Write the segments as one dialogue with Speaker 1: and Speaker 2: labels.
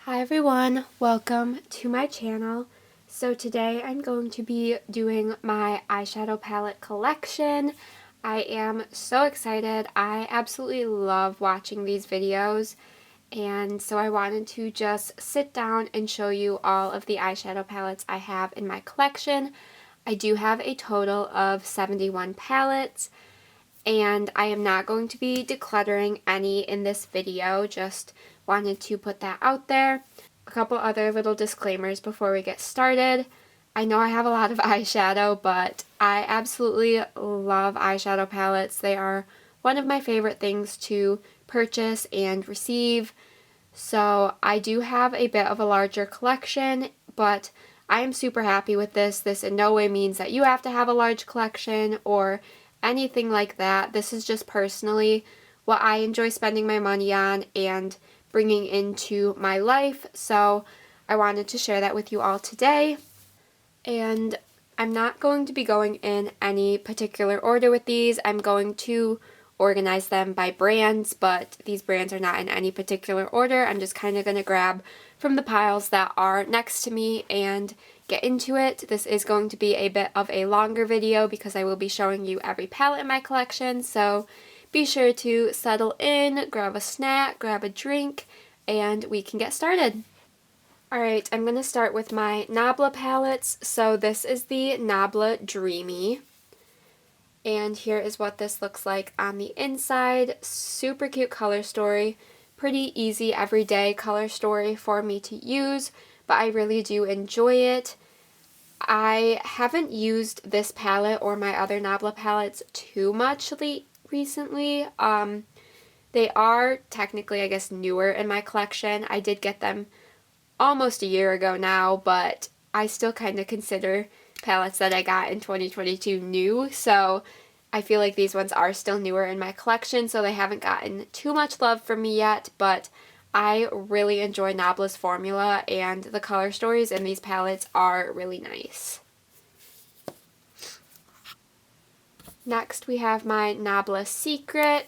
Speaker 1: Hi everyone, welcome to my channel. So today I'm going to be doing my eyeshadow palette collection. I am so excited. I absolutely love watching these videos, and so I wanted to just sit down and show you all of the eyeshadow palettes I have in my collection. I do have a total of 71 palettes, and I am not going to be decluttering any in this video, just wanted to put that out there. A couple other little disclaimers before we get started. I know I have a lot of eyeshadow, but I absolutely love eyeshadow palettes. They are one of my favorite things to purchase and receive. So I do have a bit of a larger collection, but I am super happy with this. This in no way means that you have to have a large collection or anything like that. This is just personally what I enjoy spending my money on and bringing into my life. So I wanted to share that with you all today. And I'm not going to be going in any particular order with these. I'm going to organize them by brands, but these brands are not in any particular order. I'm just kind of going to grab from the piles that are next to me and get into it. This is going to be a bit of a longer video because I will be showing you every palette in my collection, so be sure to settle in, grab a snack, grab a drink, and we can get started. Alright, I'm going to start with my Nabla palettes. So this is the Nabla Dreamy. And here is what this looks like on the inside. Super cute color story. Pretty easy everyday color story for me to use, but I really do enjoy it. I haven't used this palette or my other Nabla palettes too much recently. They are technically, I guess, newer in my collection. I did get them almost a year ago now, but I still kind of consider palettes that I got in 2022 new, so I feel like these ones are still newer in my collection, so they haven't gotten too much love from me yet, but I really enjoy Nabla's formula, and the color stories in these palettes are really nice. Next we have my Nabla Secret.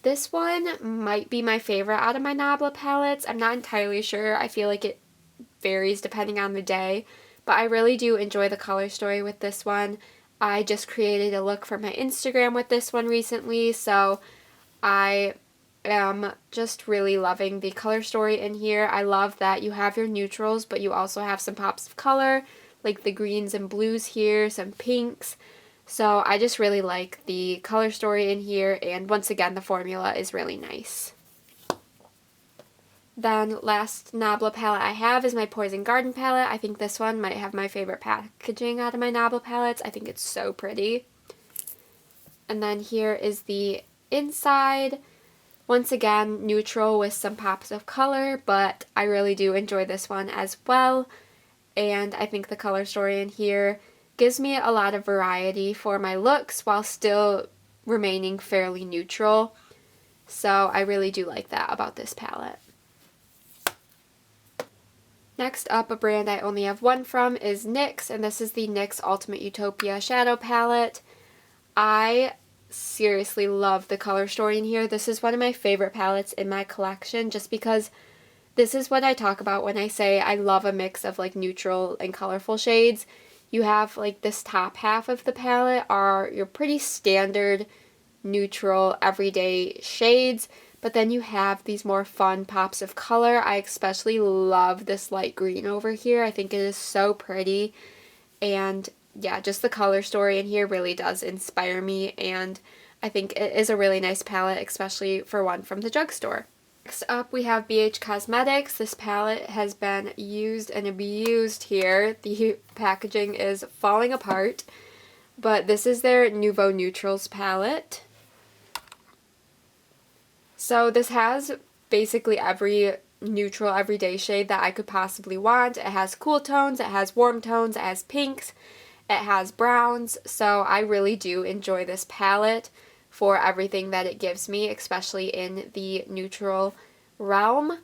Speaker 1: This one might be my favorite out of my Nabla palettes. I'm not entirely sure. I feel like it varies depending on the day, but I really do enjoy the color story with this one. I just created a look for my Instagram with this one recently, so I am just really loving the color story in here. I love that you have your neutrals, but you also have some pops of color, like the greens and blues here, some pinks. So I just really like the color story in here, and once again, the formula is really nice. Then last Nabla palette I have is my Poison Garden palette. I think this one might have my favorite packaging out of my Nabla palettes. I think it's so pretty. And then here is the inside. Once again, neutral with some pops of color, but I really do enjoy this one as well. And I think the color story in here gives me a lot of variety for my looks while still remaining fairly neutral. So I really do like that about this palette. Next up, a brand I only have one from is NYX, and this is the NYX Ultimate Utopia Shadow Palette. I seriously love the color story in here. This is one of my favorite palettes in my collection just because this is what I talk about when I say I love a mix of like neutral and colorful shades. You have like this top half of the palette are your pretty standard neutral everyday shades, but then you have these more fun pops of color. I especially love this light green over here. I think it is so pretty, and yeah, just the color story in here really does inspire me, and I think it is a really nice palette, especially for one from the drugstore. Next up we have BH Cosmetics. This palette has been used and abused here. The packaging is falling apart, but this is their Nouveau Neutrals palette. So this has basically every neutral everyday shade that I could possibly want. It has cool tones, it has warm tones, it has pinks, it has browns, so I really do enjoy this palette for everything that it gives me, especially in the neutral realm.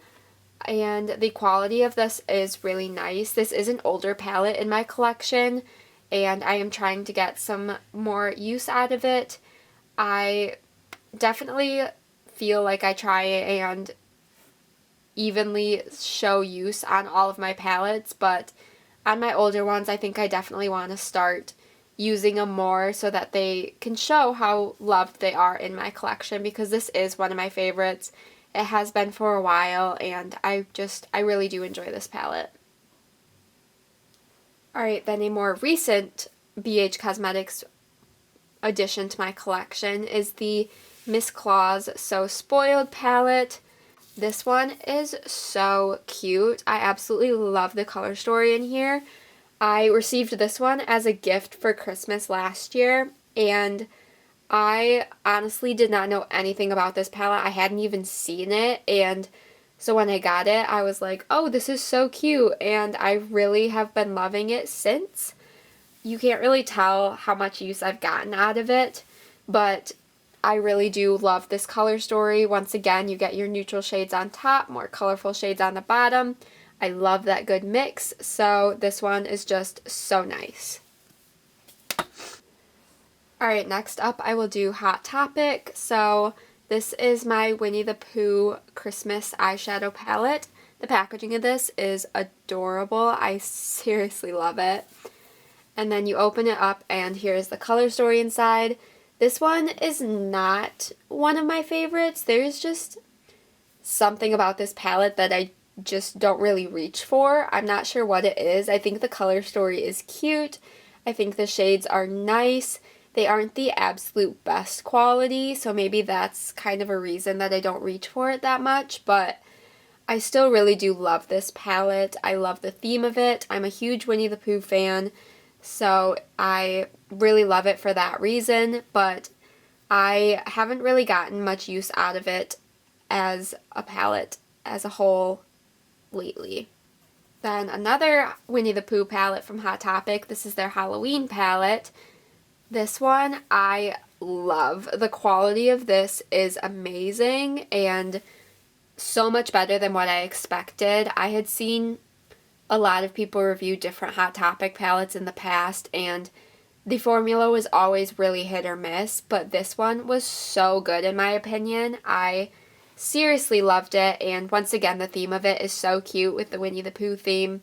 Speaker 1: And the quality of this is really nice. This is an older palette in my collection, and I am trying to get some more use out of it. I definitely feel like I try and evenly show use on all of my palettes, but on my older ones, I think I definitely want to start using them more so that they can show how loved they are in my collection, because this is one of my favorites. It has been for a while, and I really do enjoy this palette. Alright, then a more recent BH Cosmetics addition to my collection is the Miss Claus So Spoiled palette. This one is so cute. I absolutely love the color story in here. I received this one as a gift for Christmas last year, and I honestly did not know anything about this palette. I hadn't even seen it, and so when I got it, I was like, oh, this is so cute, and I really have been loving it since. You can't really tell how much use I've gotten out of it, but I really do love this color story. Once again, you get your neutral shades on top, more colorful shades on the bottom. I love that good mix, so this one is just so nice. Alright, next up I will do Hot Topic. So this is my Winnie the Pooh Christmas eyeshadow palette. The packaging of this is adorable. I seriously love it. And then you open it up and here's the color story inside. This one is not one of my favorites. There's just something about this palette that I just don't really reach for. I'm not sure what it is. I think the color story is cute. I think the shades are nice. They aren't the absolute best quality, so maybe that's kind of a reason that I don't reach for it that much, but I still really do love this palette. I love the theme of it. I'm a huge Winnie the Pooh fan, so I really love it for that reason, but I haven't really gotten much use out of it as a palette as a whole lately. Then another Winnie the Pooh palette from Hot Topic. This is their Halloween palette. This one I love. The quality of this is amazing and so much better than what I expected. I had seen a lot of people review different Hot Topic palettes in the past, and the formula was always really hit or miss, but this one was so good in my opinion. I seriously loved it, and once again the theme of it is so cute with the Winnie the Pooh theme,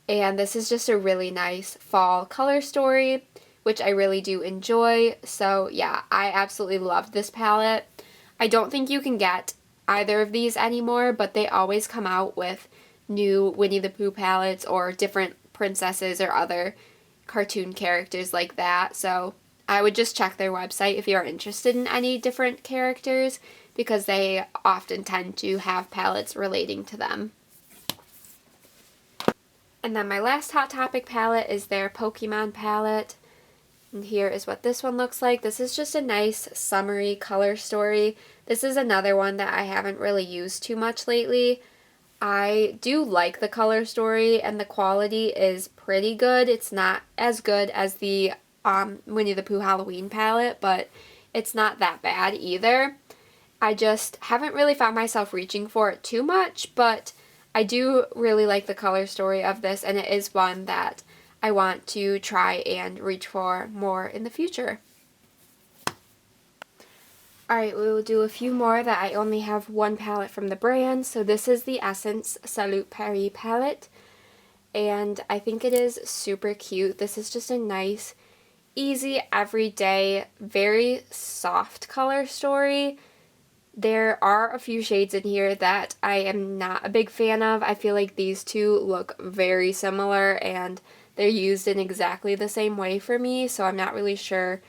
Speaker 1: and this is just a really nice fall color story, which I really do enjoy. So yeah, I absolutely love this palette. I don't think you can get either of these anymore, but they always come out with new Winnie the Pooh palettes or different princesses or other cartoon characters like that, so I would just check their website if you are interested in any different characters, because they often tend to have palettes relating to them. And then my last Hot Topic palette is their Pokemon palette. And here is what this one looks like. This is just a nice summery color story. This is another one that I haven't really used too much lately. I do like the color story and the quality is pretty good. It's not as good as the Winnie the Pooh Halloween palette, but it's not that bad either. I just haven't really found myself reaching for it too much, but I do really like the color story of this, and it is one that I want to try and reach for more in the future. Alright, we will do a few more that I only have one palette from the brand. So this is the Essence Salute Paris palette, and I think it is super cute. This is just a nice, easy, everyday, very soft color story. There are a few shades in here that I am not a big fan of. I feel like these two look very similar and they're used in exactly the same way for me, so I'm not really sure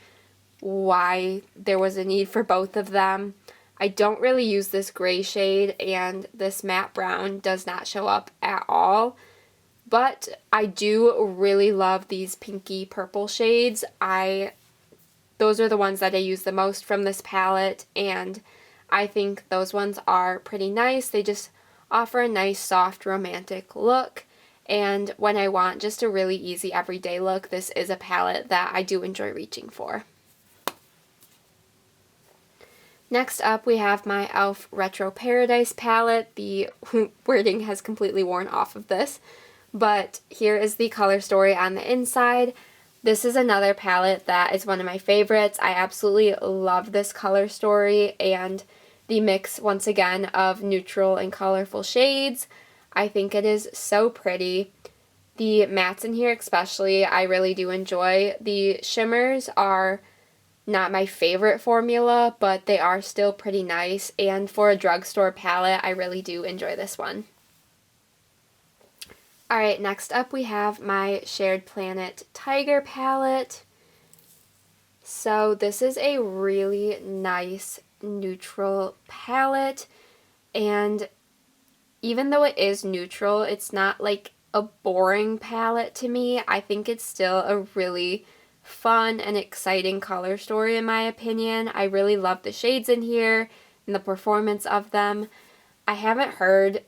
Speaker 1: why there was a need for both of them. I don't really use this gray shade, and this matte brown does not show up at all, but I do really love these pinky purple shades. Those are the ones that I use the most from this palette, and I think those ones are pretty nice. They just offer a nice soft romantic look, and when I want just a really easy everyday look, this is a palette that I do enjoy reaching for. Next up, we have my e.l.f. Retro Paradise palette. The wording has completely worn off of this, but here is the color story on the inside. This is another palette that is one of my favorites. I absolutely love this color story, and the mix, once again, of neutral and colorful shades. I think it is so pretty. The mattes in here especially, I really do enjoy. The shimmers are not my favorite formula, but they are still pretty nice, and for a drugstore palette, I really do enjoy this one. Alright, next up we have my Shared Planet Tiger palette. So this is a really nice neutral palette, and even though it is neutral, it's not like a boring palette to me. I think it's still a really fun and exciting color story in my opinion. I really love the shades in here and the performance of them. I haven't heard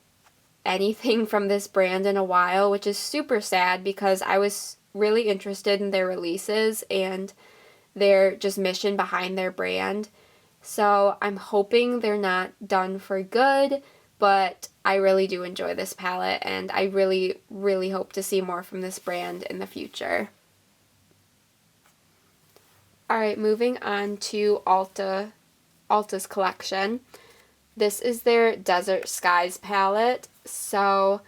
Speaker 1: anything from this brand in a while, which is super sad because I was really interested in their releases and their just mission behind their brand. So I'm hoping they're not done for good, but I really do enjoy this palette and I really, really hope to see more from this brand in the future. Alright, moving on to Ulta's collection. This is their Desert Skies palette. So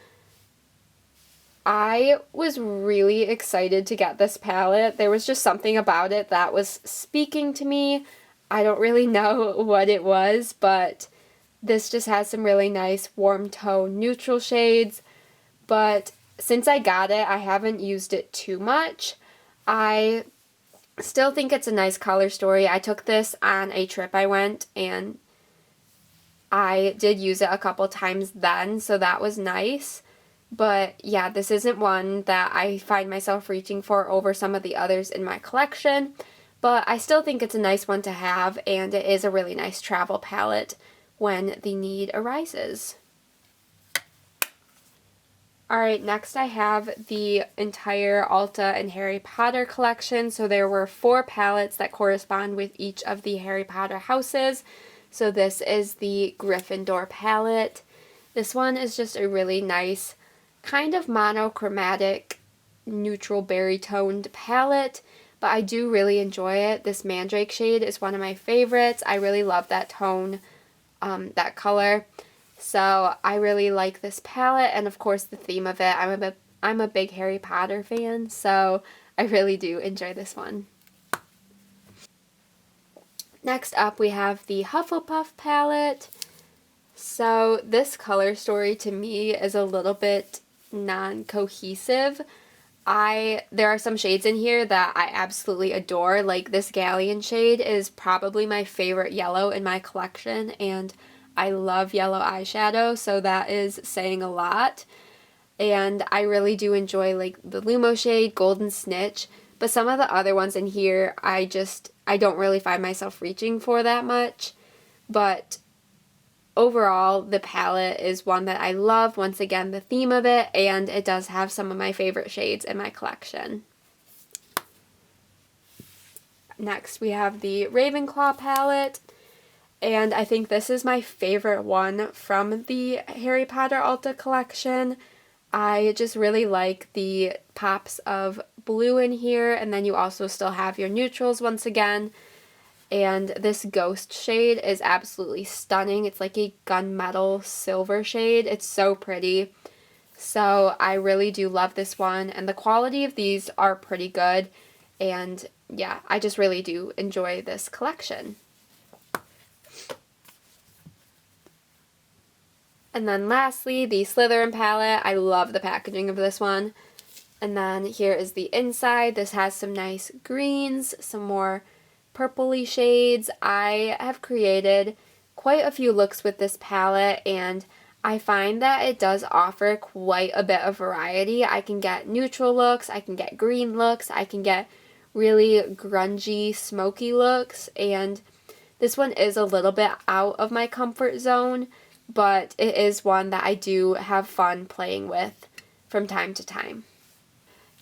Speaker 1: I was really excited to get this palette. There was just something about it that was speaking to me. I don't really know what it was, but this just has some really nice warm tone neutral shades. But since I got it, I haven't used it too much. I still think it's a nice color story. I took this on a trip I went, and I did use it a couple times then, so that was nice. But yeah, this isn't one that I find myself reaching for over some of the others in my collection, but I still think it's a nice one to have, and it is a really nice travel palette when the need arises. Alright, next I have the entire Ulta and Harry Potter collection. So there were 4 palettes that correspond with each of the Harry Potter houses. So this is the Gryffindor palette. This one is just a really nice, kind of monochromatic, neutral berry toned palette, but I do really enjoy it. This Mandrake shade is one of my favorites. I really love that tone, that color. So I really like this palette, and of course the theme of it. I'm a big Harry Potter fan, so I really do enjoy this one. Next up we have the Hufflepuff palette. So this color story to me is a little bit non-cohesive. There are some shades in here that I absolutely adore. Like this Galleon shade is probably my favorite yellow in my collection, and I love yellow eyeshadow, so that is saying a lot. And I really do enjoy like the Lumo shade, Golden Snitch, but some of the other ones in here I don't really find myself reaching for that much. But overall, the palette is one that I love. Once again, the theme of it, and it does have some of my favorite shades in my collection. Next, we have the Ravenclaw palette, and I think this is my favorite one from the Harry Potter Ulta collection. I just really like the pops of blue in here, and then you also still have your neutrals once again. And this Ghost shade is absolutely stunning. It's like a gunmetal silver shade. It's so pretty. So I really do love this one, and the quality of these are pretty good. And yeah, I just really do enjoy this collection. And then lastly, the Slytherin palette. I love the packaging of this one. And then here is the inside. This has some nice greens, some more purpley shades. I have created quite a few looks with this palette, and I find that it does offer quite a bit of variety. I can get neutral looks, I can get green looks, I can get really grungy, smoky looks, and this one is a little bit out of my comfort zone, but it is one that I do have fun playing with from time to time.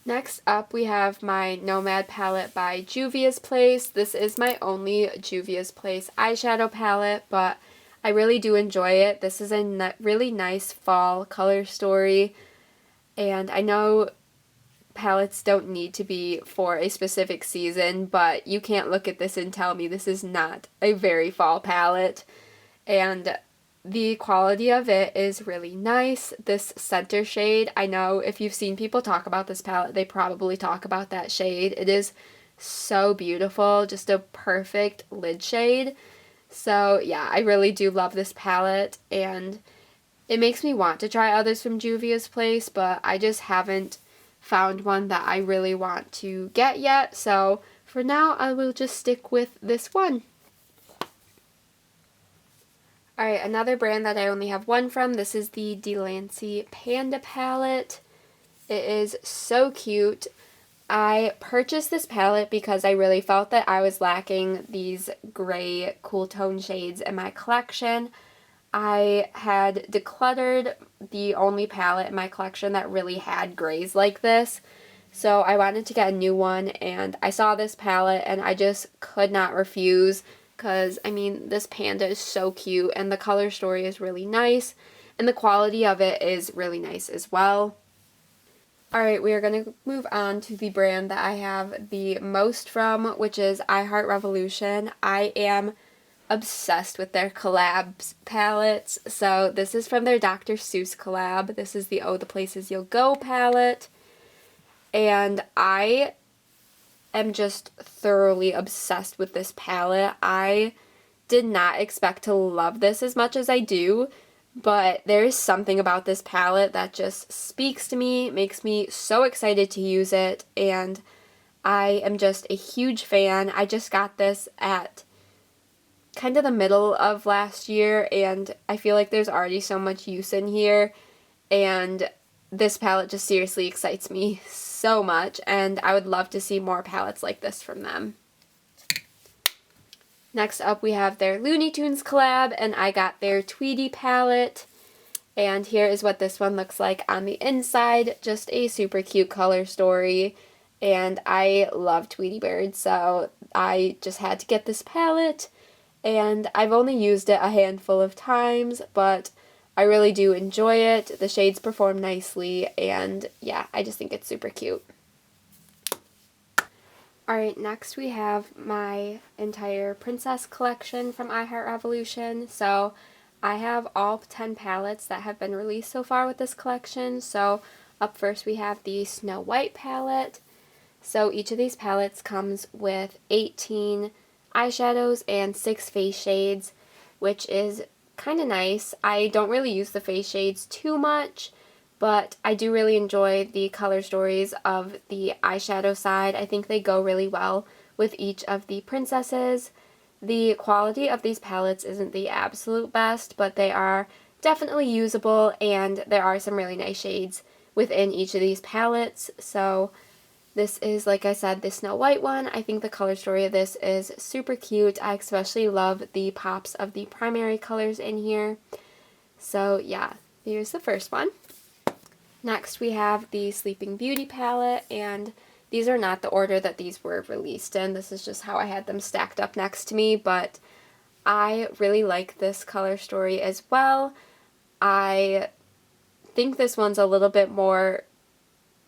Speaker 1: Next up, we have my Nomad palette by Juvia's Place. This is my only Juvia's Place eyeshadow palette, but I really do enjoy it. This is a really nice fall color story, and I know palettes don't need to be for a specific season, but you can't look at this and tell me this is not a very fall palette. and the quality of it is really nice. This center shade, I know if you've seen people talk about this palette, they probably talk about that shade. It is so beautiful, just a perfect lid shade. So yeah, I really do love this palette, and it makes me want to try others from Juvia's Place, but I just haven't found one that I really want to get yet. So for now, I will just stick with this one. Alright, another brand that I only have one from, this is the Delancey Panda palette. It is so cute. I purchased this palette because I really felt that I was lacking these gray cool tone shades in my collection. I had decluttered the only palette in my collection that really had grays like this, so I wanted to get a new one, and I saw this palette and I just could not refuse. Because, I mean, this panda is so cute, and the color story is really nice, and the quality of it is really nice as well. Alright, we are going to move on to the brand that I have the most from, which is I Heart Revolution. I am obsessed with their collabs palettes. So this is from their Dr. Seuss collab. This is the Oh the Places You'll Go palette. And I am just thoroughly obsessed with this palette. I did not expect to love this as much as I do, but there is something about this palette that just speaks to me, makes me so excited to use it, and I am just a huge fan. I just got this at kind of the middle of last year, and I feel like there's already so much use in here, and this palette just seriously excites me so much, and I would love to see more palettes like this from them. Next up we have their Looney Tunes collab, and I got their Tweety palette, and here is what this one looks like on the inside. Just a super cute color story, and I love Tweety Bird, so I just had to get this palette, and I've only used it a handful of times, but I really do enjoy it. The shades perform nicely, and yeah, I just think it's super cute. Alright, next we have my entire princess collection from I Heart Revolution. So I have all 10 palettes that have been released so far with this collection. So up first we have the Snow White palette. So each of these palettes comes with 18 eyeshadows and 6 face shades, which is kind of nice. I don't really use the face shades too much, but I do really enjoy the color stories of the eyeshadow side. I think they go really well with each of the princesses. The quality of these palettes isn't the absolute best, but they are definitely usable, and there are some really nice shades within each of these palettes. So this is, like I said, the Snow White one. I think the color story of this is super cute. I especially love the pops of the primary colors in here. So yeah, here's the first one. Next we have the Sleeping Beauty palette, and these are not the order that these were released in. This is just how I had them stacked up next to me, but I really like this color story as well. I think this one's a little bit more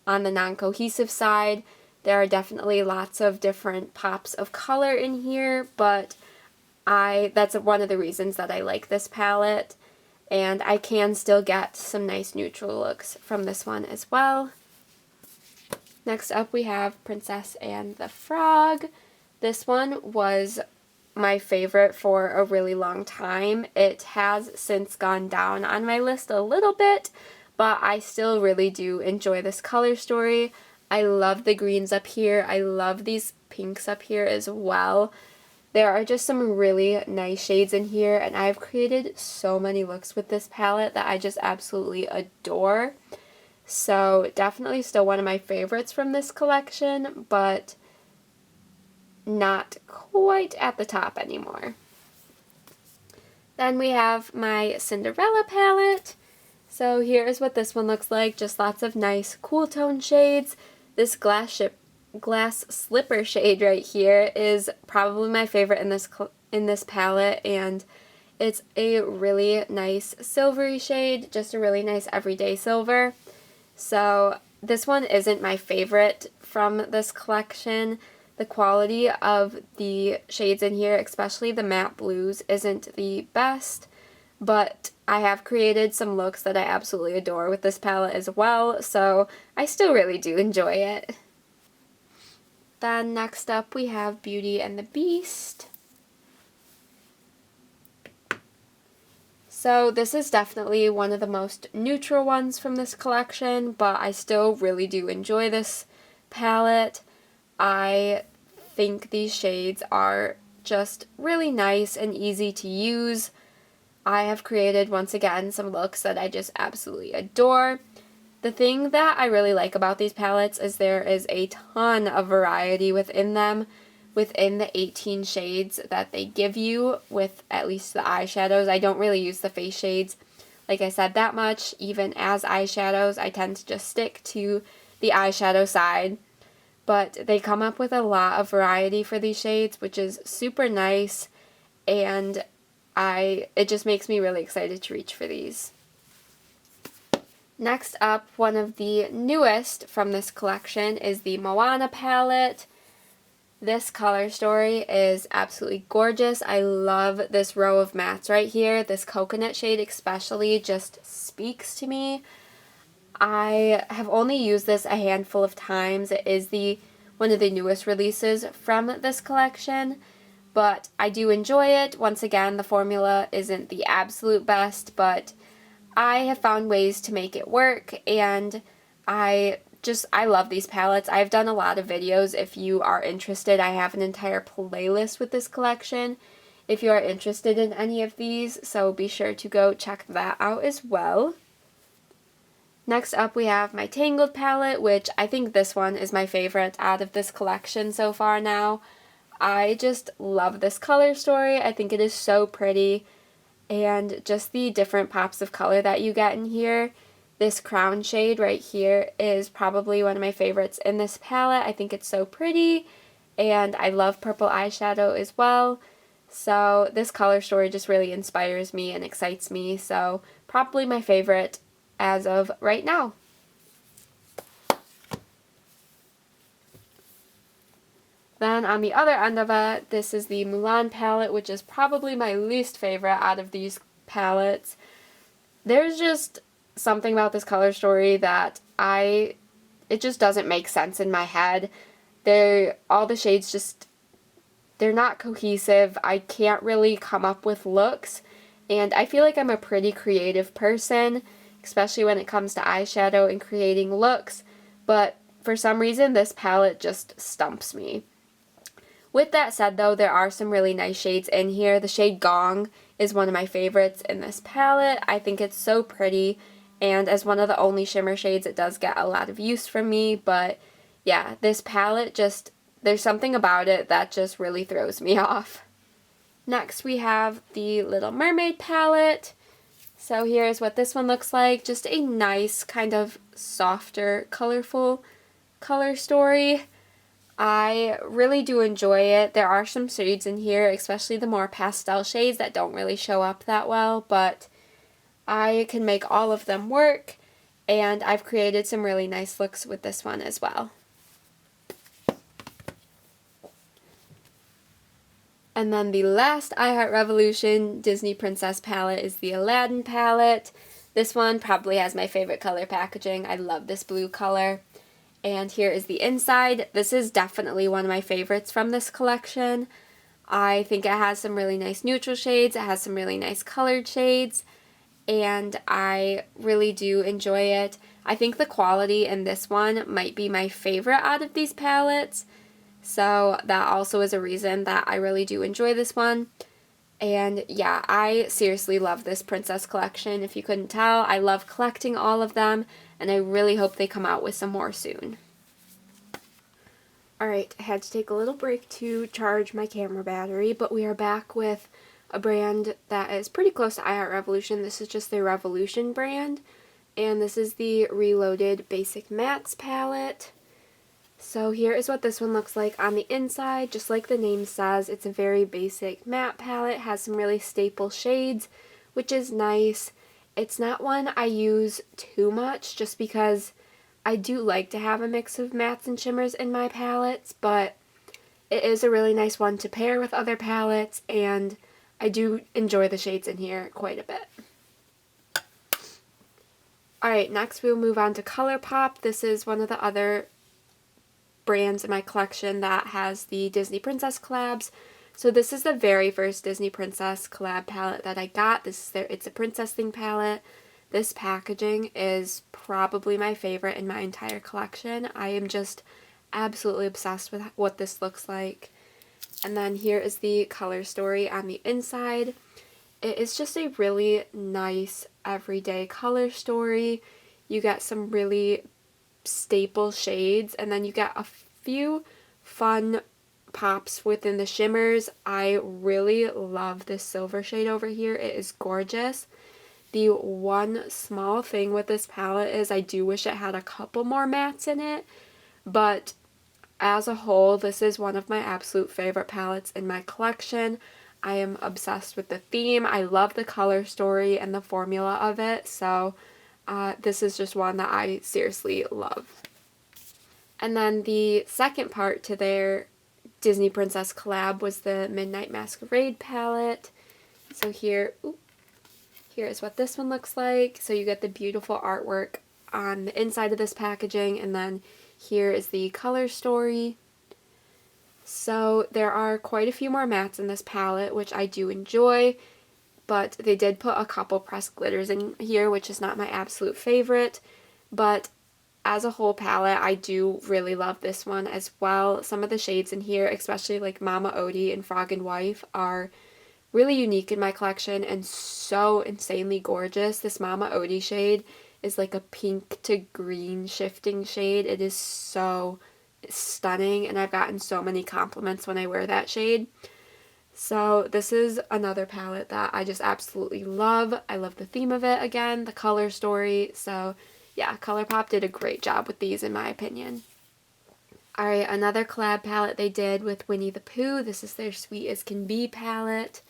Speaker 1: on the non-cohesive side. There are definitely lots of different pops of color in here, but that's one of the reasons that I like this palette, and I can still get some nice neutral looks from this one as well. Next up we have Princess and the Frog. This one was my favorite for a really long time. It has since gone down on my list a little bit, but I still really do enjoy this color story. I love the greens up here. I love these pinks up here as well. There are just some really nice shades in here, and I've created so many looks with this palette that I just absolutely adore. So definitely still one of my favorites from this collection, but not quite at the top anymore. Then we have my Cinderella palette. So here is what this one looks like. Just lots of nice cool tone shades. This glass slipper shade right here is probably my favorite in this palette, and it's a really nice silvery shade, just a really nice everyday silver. So this one isn't my favorite from this collection. The quality of the shades in here, especially the matte blues, isn't the best. but I have created some looks that I absolutely adore with this palette as well, so I still really do enjoy it. Then next up we have Beauty and the Beast. So this is definitely one of the most neutral ones from this collection, but I still really do enjoy this palette. I think these shades are just really nice and easy to use. I have created, once again, some looks that I just absolutely adore. The thing that I really like about these palettes is there is a ton of variety within them, within the 18 shades that they give you with at least the eyeshadows. I don't really use the face shades, like I said, that much. Even as eyeshadows, I tend to just stick to the eyeshadow side. But they come up with a lot of variety for these shades, which is super nice, and it just makes me really excited to reach for these. Next up, one of the newest from this collection is the Moana palette. This color story is absolutely gorgeous. I love this row of mattes right here. This coconut shade especially just speaks to me. I have only used this a handful of times. It is one of the newest releases from this collection, but I do enjoy it. Once again, the formula isn't the absolute best, but I have found ways to make it work, and I love these palettes. I've done a lot of videos. If you are interested, I have an entire playlist with this collection if you are interested in any of these, so be sure to go check that out as well. Next up we have my Tangled palette, which I think this one is my favorite out of this collection so far now. I just love this color story. I think it is so pretty, and just the different pops of color that you get in here. This crown shade right here is probably one of my favorites in this palette. I think it's so pretty, and I love purple eyeshadow as well. So this color story just really inspires me and excites me, so probably my favorite as of right now. Then on the other end of it, this is the Mulan palette, which is probably my least favorite out of these palettes. There's just something about this color story that it just doesn't make sense in my head. All the shades just, they're not cohesive. I can't really come up with looks, and I feel like I'm a pretty creative person, especially when it comes to eyeshadow and creating looks, but for some reason this palette just stumps me. With that said though, there are some really nice shades in here. The shade Gong is one of my favorites in this palette. I think it's so pretty, and as one of the only shimmer shades it does get a lot of use from me, but yeah, this palette just, there's something about it that just really throws me off. Next we have the Little Mermaid palette. So here's what this one looks like. Just a nice kind of softer, colorful color story. I really do enjoy it. There are some shades in here, especially the more pastel shades that don't really show up that well, but I can make all of them work, and I've created some really nice looks with this one as well. And then the last I Heart Revolution Disney Princess palette is the Aladdin palette. This one probably has my favorite color packaging. I love this blue color. And here is the inside. This is definitely one of my favorites from this collection. I think it has some really nice neutral shades. It has some really nice colored shades, and I really do enjoy it. I think the quality in this one might be my favorite out of these palettes. So that also is a reason that I really do enjoy this one. And yeah, I seriously love this princess collection. If you couldn't tell, I love collecting all of them, and I really hope they come out with some more soon. Alright, I had to take a little break to charge my camera battery, but we are back with a brand that is pretty close to I Heart Revolution. This is just the Revolution brand, and this is the Reloaded Basic Mattes palette. So here is what this one looks like on the inside. Just like the name says, it's a very basic matte palette. It has some really staple shades, which is nice. It's not one I use too much just because I do like to have a mix of mattes and shimmers in my palettes, but it is a really nice one to pair with other palettes, and I do enjoy the shades in here quite a bit. Alright, next we'll move on to ColourPop. This is one of the other brands in my collection that has the Disney Princess collabs. So this is the very first Disney Princess collab palette that I got. It's a Princess Thing palette. This packaging is probably my favorite in my entire collection. I am just absolutely obsessed with what this looks like. And then here is the color story on the inside. It is just a really nice everyday color story. You get some really staple shades, and then you get a few fun pops within the shimmers. I really love this silver shade over here. It is gorgeous. The one small thing with this palette is I do wish it had a couple more mattes in it, but as a whole, this is one of my absolute favorite palettes in my collection. I am obsessed with the theme. I love the color story and the formula of it, so this is just one that I seriously love. And then the second part to their Disney Princess collab was the Midnight Masquerade palette. So here is what this one looks like. So you get the beautiful artwork on the inside of this packaging, and then here is the color story. So there are quite a few more mattes in this palette, which I do enjoy, but they did put a couple pressed glitters in here, which is not my absolute favorite. But as a whole palette, I do really love this one as well. Some of the shades in here, especially like Mama Odie and Frog and Wife, are really unique in my collection and so insanely gorgeous. This Mama Odie shade is like a pink to green shifting shade. It is so stunning, and I've gotten so many compliments when I wear that shade. So this is another palette that I just absolutely love. I love the theme of it again, the color story. So yeah, ColourPop did a great job with these in my opinion. Alright, another collab palette they did with Winnie the Pooh. This is their Sweet as Can Be palette.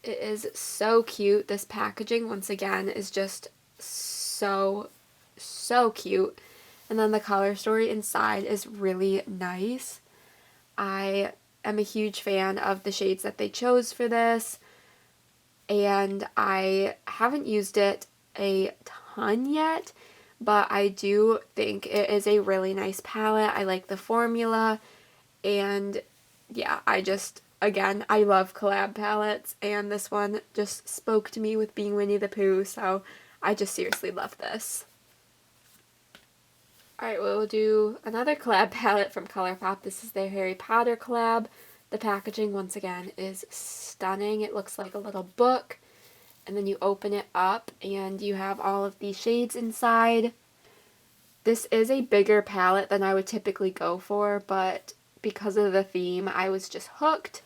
Speaker 1: It is so cute. This packaging, once again, is just so cute. And then the color story inside is really nice. I am a huge fan of the shades that they chose for this, and I haven't used it a ton yet, but I do think it is a really nice palette. I like the formula, and yeah, again, I love collab palettes, and this one just spoke to me with being Winnie the Pooh, so I just seriously love this. Alright, we'll do another collab palette from ColourPop. This is their Harry Potter collab. The packaging, once again, is stunning. It looks like a little book, and then you open it up, and you have all of these shades inside. This is a bigger palette than I would typically go for, but because of the theme, I was just hooked,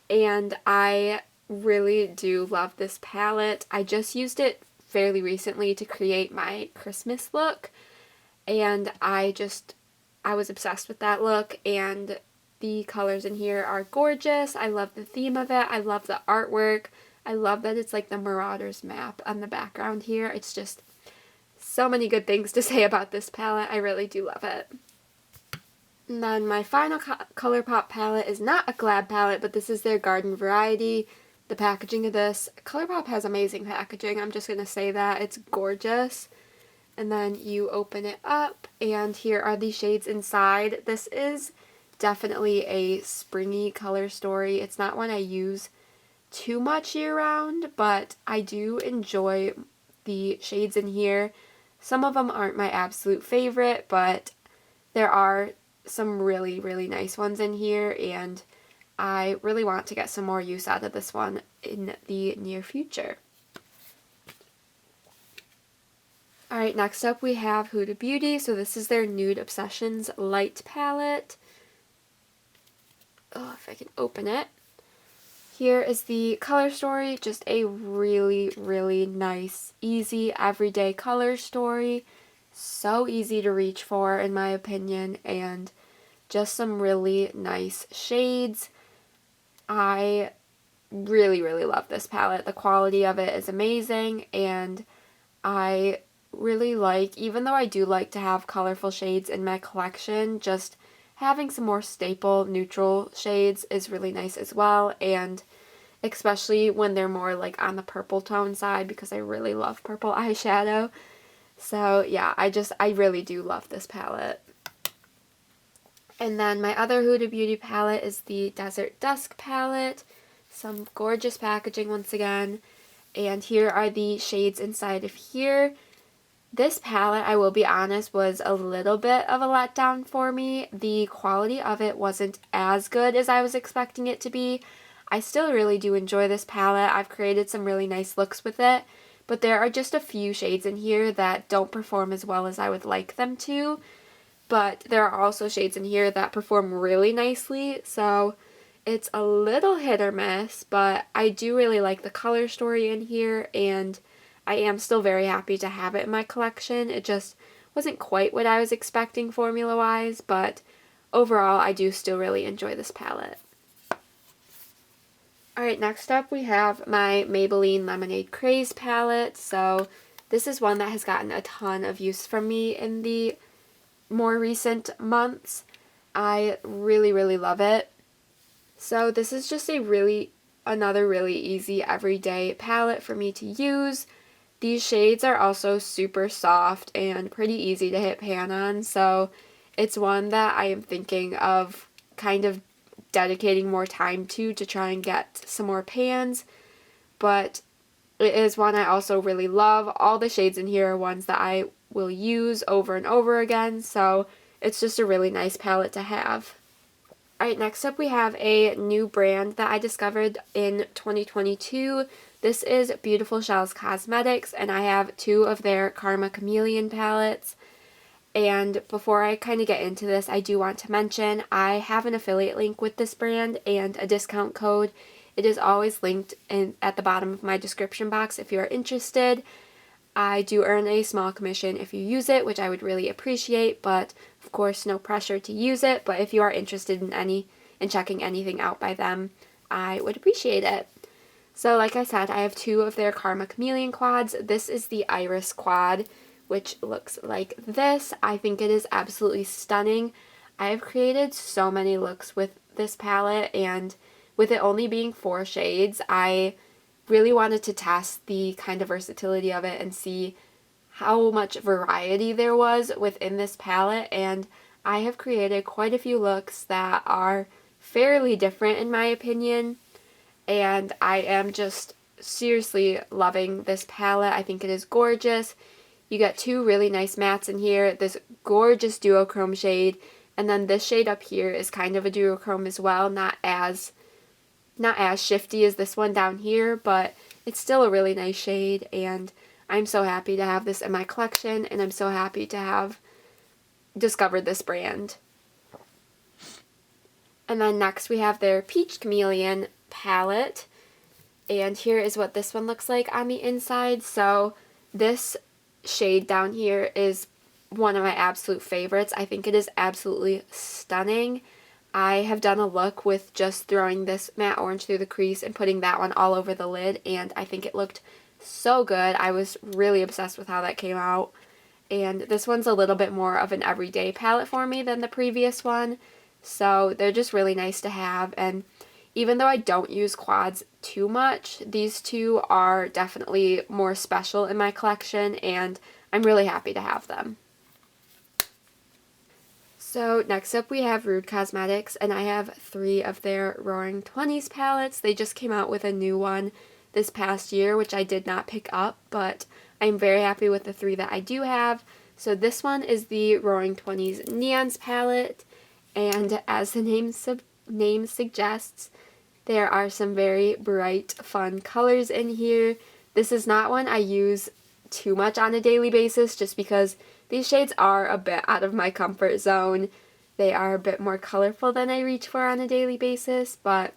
Speaker 1: and I really do love this palette. I just used it fairly recently to create my Christmas look, and I was obsessed with that look, and the colors in here are gorgeous. I love the theme of it. I love the artwork. I love that it's like the Marauders map on the background here. It's just so many good things to say about this palette. I really do love it. And then my final ColourPop palette is not a collab palette, but this is their Garden Variety. The packaging of this, ColourPop has amazing packaging. I'm just going to say that. It's gorgeous. And then you open it up, and here are the shades inside. This is definitely a springy color story. It's not one I use too much year-round, but I do enjoy the shades in here. Some of them aren't my absolute favorite, but there are some really, really nice ones in here, and I really want to get some more use out of this one in the near future. Alright, next up we have Huda Beauty. So this is their Nude Obsessions Light palette. Oh, if I can open it. Here is the color story. Just a really, really nice, easy, everyday color story. So easy to reach for, in my opinion, and just some really nice shades. I really, really love this palette. The quality of it is amazing, and I really like, even though I do like to have colorful shades in my collection, just having some more staple neutral shades is really nice as well, and especially when they're more like on the purple tone side, because I really love purple eyeshadow. So yeah, I really do love this palette. And then my other Huda Beauty palette is the Desert Dusk palette. Some gorgeous packaging once again. And here are the shades inside of here. This palette, I will be honest, was a little bit of a letdown for me. The quality of it wasn't as good as I was expecting it to be. I still really do enjoy this palette. I've created some really nice looks with it, but there are just a few shades in here that don't perform as well as I would like them to. But there are also shades in here that perform really nicely, so it's a little hit or miss, but I do really like the color story in here, and I am still very happy to have it in my collection. It just wasn't quite what I was expecting formula-wise, but overall I do still really enjoy this palette. Alright, next up we have my Maybelline Lemonade Craze palette. So this is one that has gotten a ton of use from me in the more recent months. I really, really love it. So this is just another really easy everyday palette for me to use. These shades are also super soft and pretty easy to hit pan on, so it's one that I am thinking of kind of dedicating more time to try and get some more pans, but it is one I also really love. All the shades in here are ones that I will use over and over again, so it's just a really nice palette to have. Alright, next up we have a new brand that I discovered in 2022. This is Beautiful Shellz Cosmetics, and I have two of their Karma Chameleon palettes. And before I kind of get into this, I do want to mention I have an affiliate link with this brand and a discount code. It is always linked at the bottom of my description box if you're interested. I do earn a small commission if you use it, which I would really appreciate, but of course no pressure to use it. But if you are interested in checking anything out by them, I would appreciate it. So like I said, I have two of their Karma Chameleon quads. This is the Iris quad, which looks like this. I think it is absolutely stunning. I have created so many looks with this palette, and with it only being 4 shades, I really wanted to test the kind of versatility of it and see how much variety there was within this palette, and I have created quite a few looks that are fairly different in my opinion, and I am just seriously loving this palette. I think it is gorgeous. You get 2 really nice mattes in here, this gorgeous duochrome shade, and then this shade up here is kind of a duochrome as well, not as shifty as this one down here, but it's still a really nice shade, and I'm so happy to have this in my collection, and I'm so happy to have discovered this brand. And then next we have their Peach Chameleon palette, and here is what this one looks like on the inside. So this shade down here is one of my absolute favorites. I think it is absolutely stunning. I have done a look with just throwing this matte orange through the crease and putting that one all over the lid, and I think it looked so good. I was really obsessed with how that came out. And this one's a little bit more of an everyday palette for me than the previous one, so they're just really nice to have. And even though I don't use quads too much, these two are definitely more special in my collection, and I'm really happy to have them. So next up we have Rude Cosmetics, and I have 3 of their Roaring Twenties palettes. They just came out with a new one this past year, which I did not pick up, but I'm very happy with the 3 that I do have. So this one is the Roaring Twenties Neons palette, and as the name suggests, there are some very bright, fun colors in here. This is not one I use too much on a daily basis, just because these shades are a bit out of my comfort zone. They are a bit more colorful than I reach for on a daily basis, but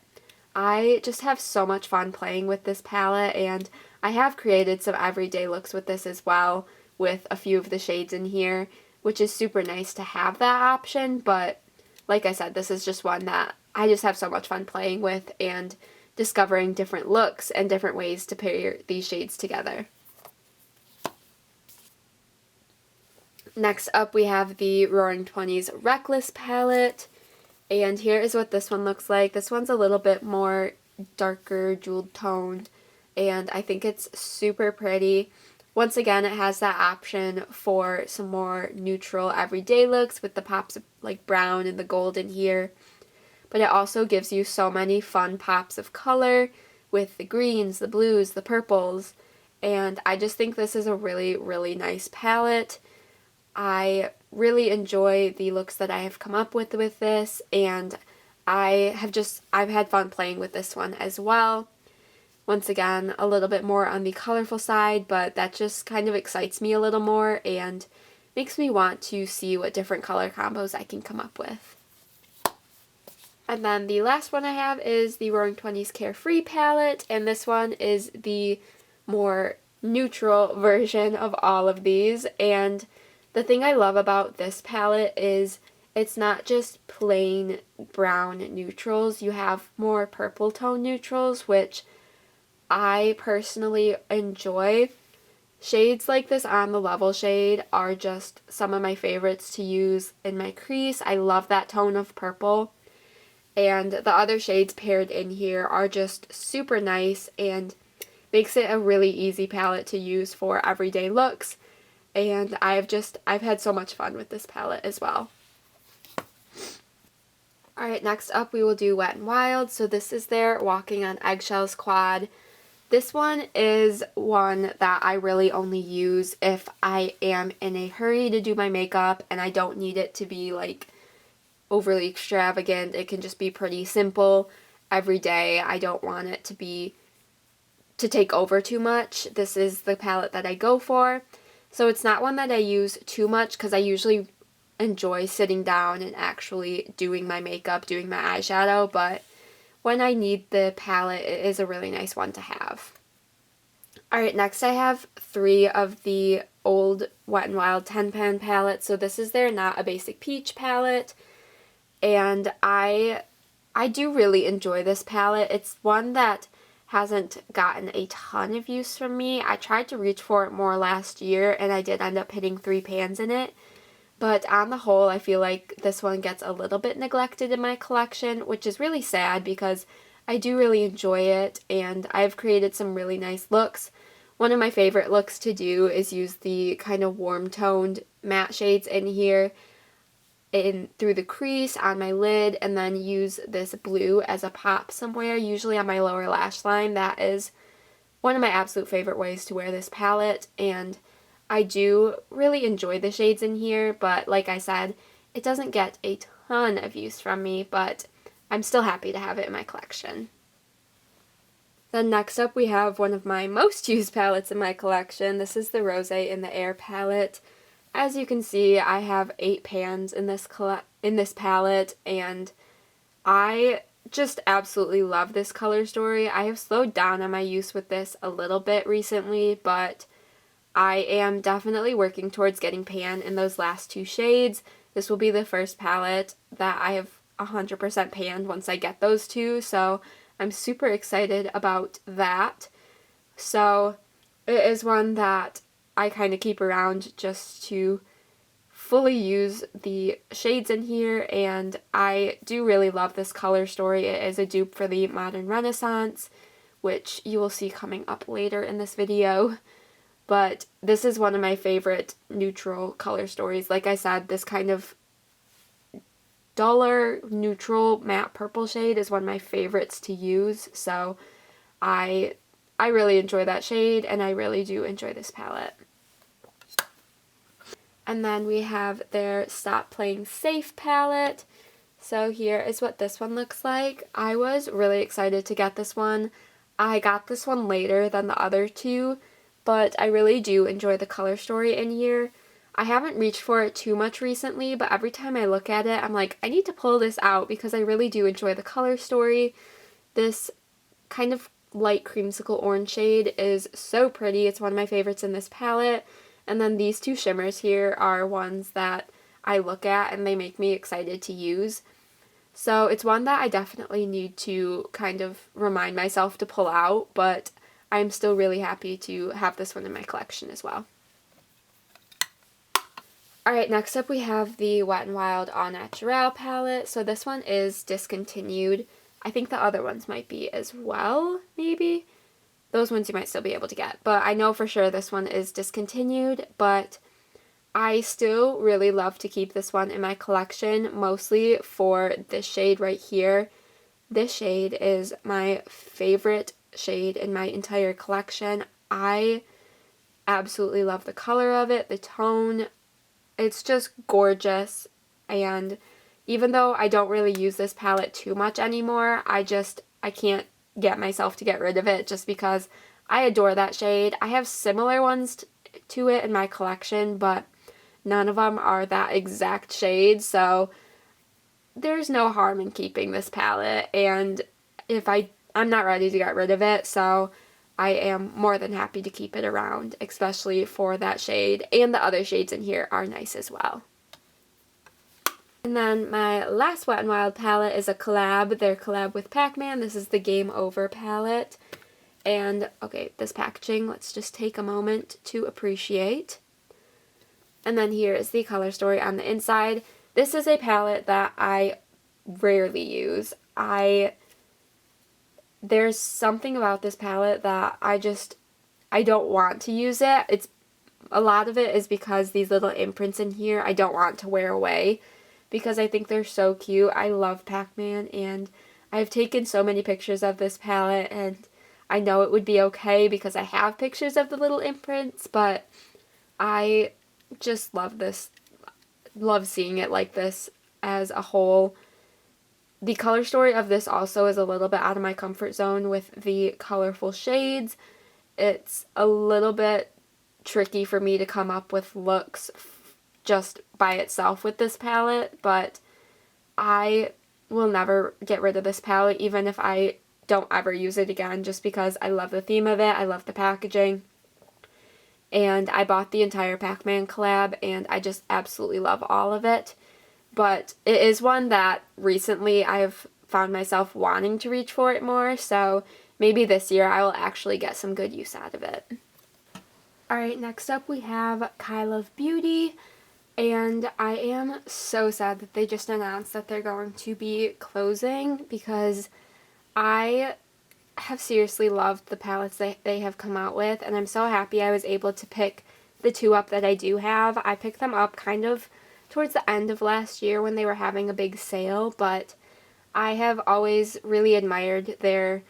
Speaker 1: I just have so much fun playing with this palette, and I have created some everyday looks with this as well, with a few of the shades in here, which is super nice to have that option. But like I said, this is just one that I just have so much fun playing with and discovering different looks and different ways to pair these shades together. Next up we have the Roaring Twenties Reckless palette, and here is what this one looks like. This one's a little bit more darker, jeweled toned, and I think it's super pretty. Once again, it has that option for some more neutral everyday looks with the pops of like brown and the gold in here. But it also gives you so many fun pops of color with the greens, the blues, the purples, and I just think this is a really, really nice palette. I really enjoy the looks that I have come up with this, and I've had fun playing with this one as well. Once again, a little bit more on the colorful side, but that just kind of excites me a little more and makes me want to see what different color combos I can come up with. And then the last one I have is the Roaring Twenties Carefree palette, and this one is the more neutral version of all of these. And the thing I love about this palette is it's not just plain brown neutrals. You have more purple tone neutrals, which I personally enjoy. Shades like this on the Level shade are just some of my favorites to use in my crease. I love that tone of purple. And the other shades paired in here are just super nice and makes it a really easy palette to use for everyday looks. And I've had so much fun with this palette as well. Alright, next up we will do Wet n Wild. So this is their Walking on Eggshells quad. This one is one that I really only use if I am in a hurry to do my makeup and I don't need it to be like overly extravagant. It can just be pretty simple every day. I don't want it to take over too much. This is the palette that I go for. So it's not one that I use too much because I usually enjoy sitting down and actually doing my makeup, doing my eyeshadow, but when I need the palette, it is a really nice one to have. Alright, next I have 3 of the old Wet n Wild 10-pan palettes. So this is their Not a Basic Peach palette. And I do really enjoy this palette. It's one that hasn't gotten a ton of use from me. I tried to reach for it more last year and I did end up hitting 3 pans in it. But on the whole, I feel like this one gets a little bit neglected in my collection, which is really sad because I do really enjoy it and I've created some really nice looks. One of my favorite looks to do is use the kind of warm toned matte shades in here through the crease on my lid, and then use this blue as a pop somewhere, usually on my lower lash line. That is one of my absolute favorite ways to wear this palette, and I do really enjoy the shades in here, but like I said, it doesn't get a ton of use from me, but I'm still happy to have it in my collection. Then next up we have one of my most used palettes in my collection. This is the Rose in the Air palette. As you can see, I have 8 pans in this palette, and I just absolutely love this color story. I have slowed down on my use with this a little bit recently, but I am definitely working towards getting pan in those last 2 shades. This will be the first palette that I have 100% panned once I get those 2, so I'm super excited about that. So it is one that I kind of keep around just to fully use the shades in here, and I do really love this color story. It is a dupe for the Modern Renaissance, which you will see coming up later in this video, but this is one of my favorite neutral color stories. Like I said, this kind of duller neutral matte purple shade is one of my favorites to use, so I really enjoy that shade, and I really do enjoy this palette. And then we have their Stop Playing Safe palette. So here is what this one looks like. I was really excited to get this one. I got this one later than the other 2, but I really do enjoy the color story in here. I haven't reached for it too much recently, but every time I look at it, I'm like, I need to pull this out because I really do enjoy the color story. This kind of light creamsicle orange shade is so pretty. It's one of my favorites in this palette. And then these 2 shimmers here are ones that I look at and they make me excited to use. So it's one that I definitely need to kind of remind myself to pull out, but I'm still really happy to have this one in my collection as well. Alright, next up we have the Wet n Wild Au Naturel palette. So this one is discontinued. I think the other ones might be as well, maybe. those ones you might still be able to get. But I know for sure this one is discontinued, but I still really love to keep this one in my collection, mostly for this shade right here. This shade is my favorite shade in my entire collection. I absolutely love the color of it, the tone. It's just gorgeous, and even though I don't really use this palette too much anymore, I can't get myself to get rid of it just because I adore that shade. I have similar ones to it in my collection, but none of them are that exact shade, so there's no harm in keeping this palette, and I'm not ready to get rid of it, so I am more than happy to keep it around, especially for that shade, and the other shades in here are nice as well. And then my last Wet n Wild palette is a collab. Their collab with Pac-Man. This is the Game Over palette. And, okay, this packaging, let's just take a moment to appreciate. And then here is the color story on the inside. This is a palette that I rarely use. There's something about this palette that I don't want to use it. A lot of it is because these little imprints in here I don't want to wear away because I think they're so cute. I love Pac-Man, and I've taken so many pictures of this palette, and I know it would be okay because I have pictures of the little imprints, but I just love seeing it like this as a whole. The color story of this also is a little bit out of my comfort zone with the colorful shades. It's a little bit tricky for me to come up with looks just by itself with this palette, but I will never get rid of this palette even if I don't ever use it again, just because I love the theme of it, I love the packaging, and I bought the entire Pac-Man collab and I just absolutely love all of it. But it is one that recently I've found myself wanting to reach for it more, so maybe this year I will actually get some good use out of it. Alright, next up we have Kyle of Beauty, and I am so sad that they just announced that they're going to be closing because I have seriously loved the palettes they have come out with, and I'm so happy I was able to pick the two up that I do have. I picked them up kind of towards the end of last year when they were having a big sale, but I have always really admired their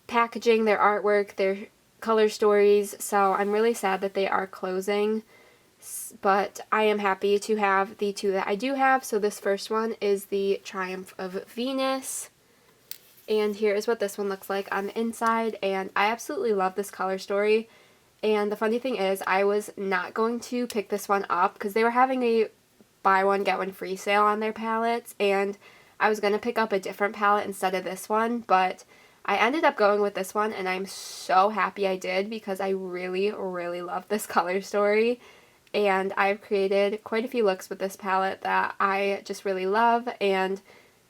Speaker 1: packaging, their artwork, their color stories, so I'm really sad that they are closing, but I am happy to have the two that I do have. So this first one is the Triumph of Venus, and here is what this one looks like on the inside, and I absolutely love this color story. And the funny thing is, I was not going to pick this one up because they were having a buy one get one free sale on their palettes, and I was going to pick up a different palette instead of this one, but I ended up going with this one, and I'm so happy I did because I really, really love this color story, and I've created quite a few looks with this palette that I just really love, and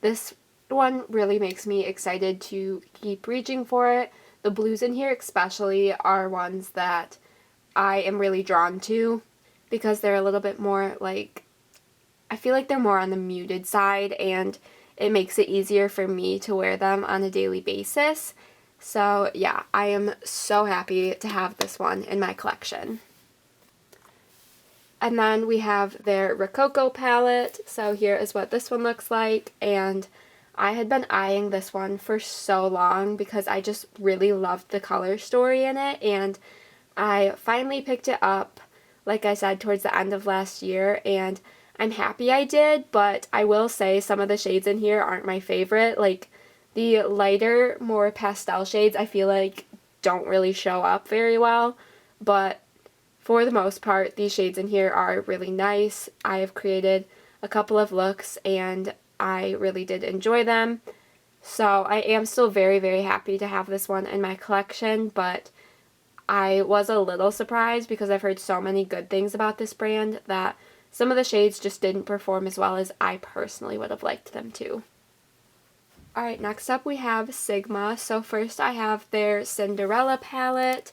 Speaker 1: this one really makes me excited to keep reaching for it. The blues in here especially are ones that I am really drawn to because they're a little bit more like, I feel like they're more on the muted side, and it makes it easier for me to wear them on a daily basis. So yeah, I am so happy to have this one in my collection. And then we have their Rococo palette. So here is what this one looks like, and I had been eyeing this one for so long because I just really loved the color story in it, and I finally picked it up, like I said, towards the end of last year, and I'm happy I did, but I will say some of the shades in here aren't my favorite. Like, the lighter, more pastel shades I feel like don't really show up very well, but for the most part, these shades in here are really nice. I have created a couple of looks, and I really did enjoy them. So I am still very, very happy to have this one in my collection, but I was a little surprised because I've heard so many good things about this brand that some of the shades just didn't perform as well as I personally would have liked them to. Alright, next up we have Sigma. So first I have their Cinderella palette,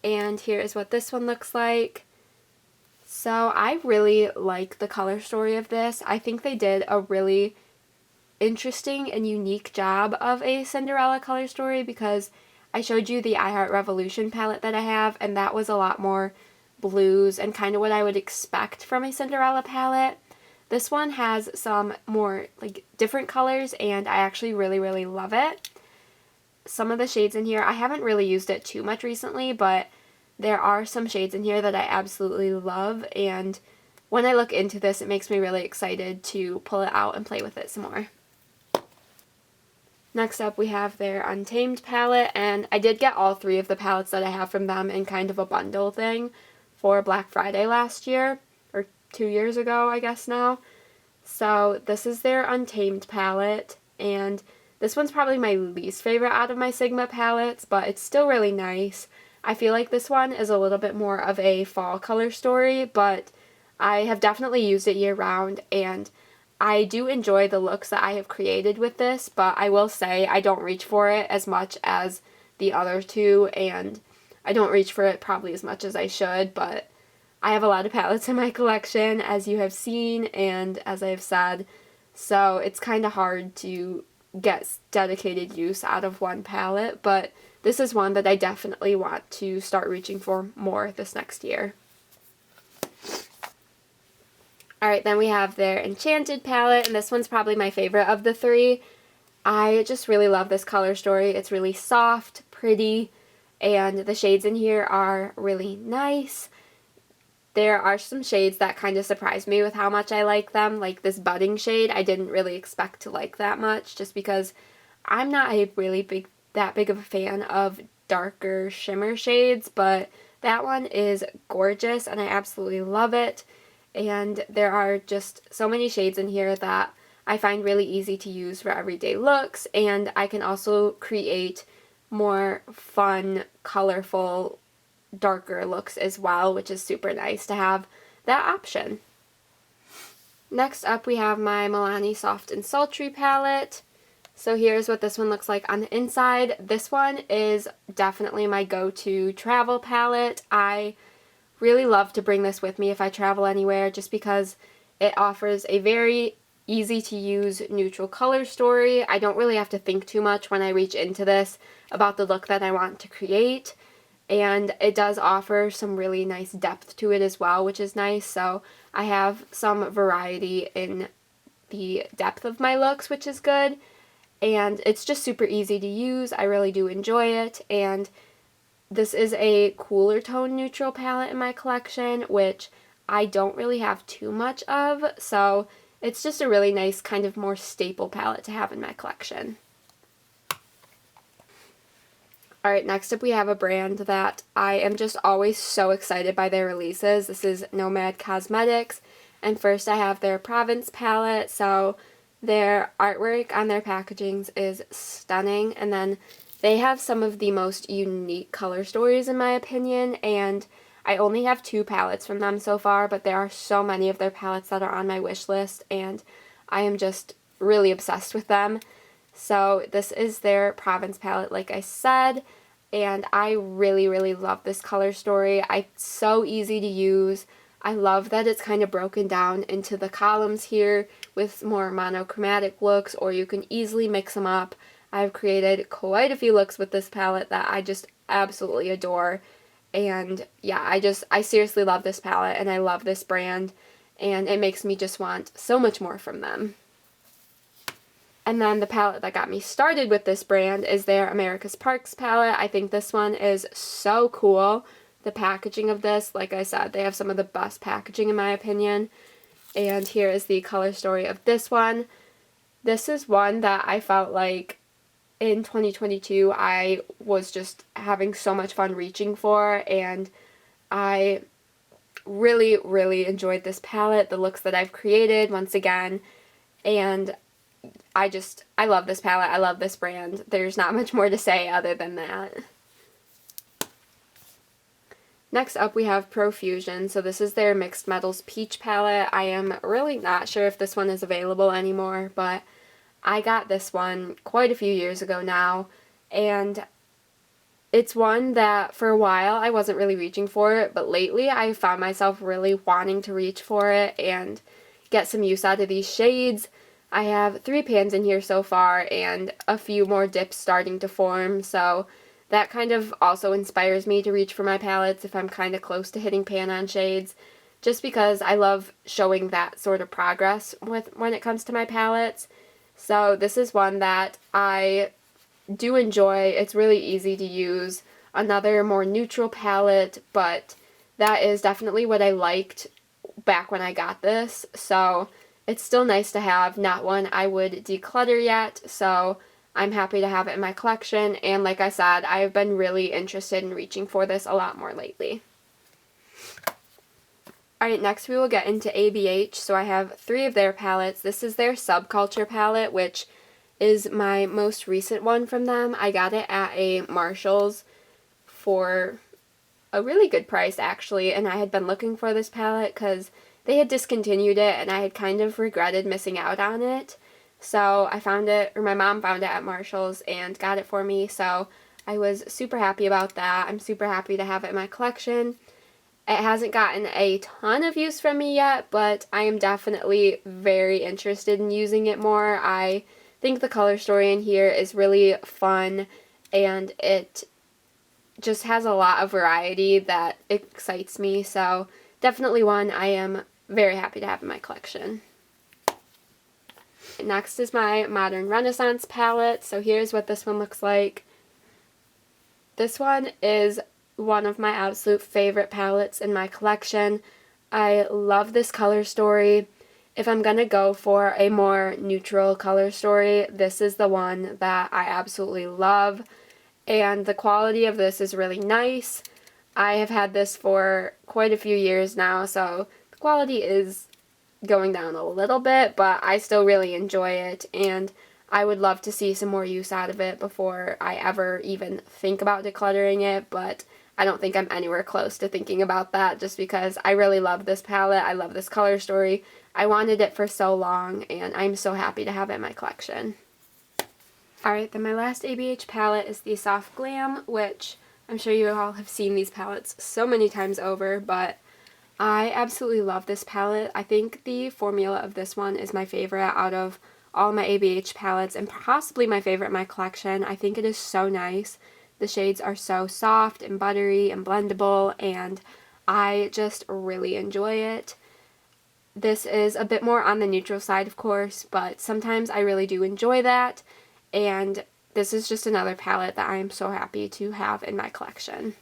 Speaker 1: and here is what this one looks like. So I really like the color story of this. I think they did a really interesting and unique job of a Cinderella color story because I showed you the I Heart Revolution palette that I have, and that was a lot more blues and kind of what I would expect from a Cinderella palette. This one has some more like different colors, and I actually really love it. Some of the shades in here, I haven't really used it too much recently, but there are some shades in here that I absolutely love, and when I look into this, it makes me really excited to pull it out and play with it some more. Next up, we have their Untamed palette, and I did get all three of the palettes that I have from them in kind of a bundle thing for Black Friday last year, or 2 years ago, I guess now. So this is their Untamed palette, and this one's probably my least favorite out of my Sigma palettes, but it's still really nice. I feel like this one is a little bit more of a fall color story, but I have definitely used it year round, and I do enjoy the looks that I have created with this, but I will say I don't reach for it as much as the other two, and I don't reach for it probably as much as I should, but I have a lot of palettes in my collection, as you have seen and as I have said, so it's kind of hard to get dedicated use out of one palette, but this is one that I definitely want to start reaching for more this next year. Alright, then we have their Enchanted palette, and this one's probably my favorite of the three. I just really love this color story. It's really soft, pretty, and the shades in here are really nice. There are some shades that kind of surprised me with how much I like them, like this Budding shade. I didn't really expect to like that much, just because I'm not a really that big of a fan of darker shimmer shades, but that one is gorgeous and I absolutely love it. And there are just so many shades in here that I find really easy to use for everyday looks, and I can also create more fun, colorful, darker looks as well, which is super nice to have that option. Next up, we have my Milani Soft and Sultry palette. So here's what this one looks like on the inside. This one is definitely my go-to travel palette. I really love to bring this with me if I travel anywhere, just because it offers a very easy to use neutral color story. I don't really have to think too much when I reach into this about the look that I want to create, and it does offer some really nice depth to it as well, which is nice. So I have some variety in the depth of my looks, which is good, and it's just super easy to use. I really do enjoy it, and this is a cooler tone neutral palette in my collection, which I don't really have too much of, so it's just a really nice kind of more staple palette to have in my collection. Alright, next up we have a brand that I am just always so excited by their releases. This is Nomad Cosmetics, and first I have their Provence palette. So their artwork on their packagings is stunning, and then they have some of the most unique color stories in my opinion, and I only have 2 palettes from them so far, but there are so many of their palettes that are on my wish list, and I am just really obsessed with them. So this is their Provence palette, like I said, and I really love this color story. It's so easy to use. I love that it's kind of broken down into the columns here with more monochromatic looks, or you can easily mix them up. I've created quite a few looks with this palette that I just absolutely adore. And yeah, I seriously love this palette, and I love this brand, and it makes me just want so much more from them. And then the palette that got me started with this brand is their America's Parks palette. I think this one is so cool. The packaging of this, like I said, they have some of the best packaging in my opinion. And here is the color story of this one. This is one that I felt like in 2022 I was just having so much fun reaching for, and I really enjoyed this palette, the looks that I've created once again, and I love this palette. I love this brand. There's not much more to say other than that. Next up we have Profusion. So this is their Mixed Metals Peach palette. I am really not sure if this one is available anymore, but I got this one quite a few years ago now, and it's one that for a while I wasn't really reaching for it, but lately I found myself really wanting to reach for it and get some use out of these shades. I have 3 pans in here so far and a few more dips starting to form, so that kind of also inspires me to reach for my palettes if I'm kind of close to hitting pan on shades, just because I love showing that sort of progress when it comes to my palettes. So this is one that I do enjoy. It's really easy to use. Another more neutral palette, but that is definitely what I liked back when I got this. So it's still nice to have, not one I would declutter yet, so I'm happy to have it in my collection. And like I said, I've been really interested in reaching for this a lot more lately. Alright, next we will get into ABH. So I have 3 of their palettes. This is their Subculture palette, which is my most recent one from them. I got it at a Marshall's for a really good price, actually, and I had been looking for this palette because they had discontinued it and I had kind of regretted missing out on it. So I found it, or my mom found it at Marshall's and got it for me, so I was super happy about that. I'm super happy to have it in my collection. It hasn't gotten a ton of use from me yet, but I am definitely very interested in using it more. I think the color story in here is really fun, and it just has a lot of variety that excites me, so definitely one I am very happy to have in my collection. Next is my Modern Renaissance palette. So here's what this one looks like. This one is one of my absolute favorite palettes in my collection. I love this color story. If I'm going to go for a more neutral color story, this is the one that I absolutely love. And the quality of this is really nice. I have had this for quite a few years now, so the quality is going down a little bit, but I still really enjoy it, and I would love to see some more use out of it before I ever even think about decluttering it, but I don't think I'm anywhere close to thinking about that just because I really love this palette. I love this color story. I wanted it for so long, and I'm so happy to have it in my collection. Alright, then my last ABH palette is the Soft Glam, which I'm sure you all have seen these palettes so many times over, but I absolutely love this palette. I think the formula of this one is my favorite out of all my ABH palettes and possibly my favorite in my collection. I think it is so nice. The shades are so soft and buttery and blendable, and I just really enjoy it. This is a bit more on the neutral side, of course, but sometimes I really do enjoy that, and this is just another palette that I am so happy to have in my collection.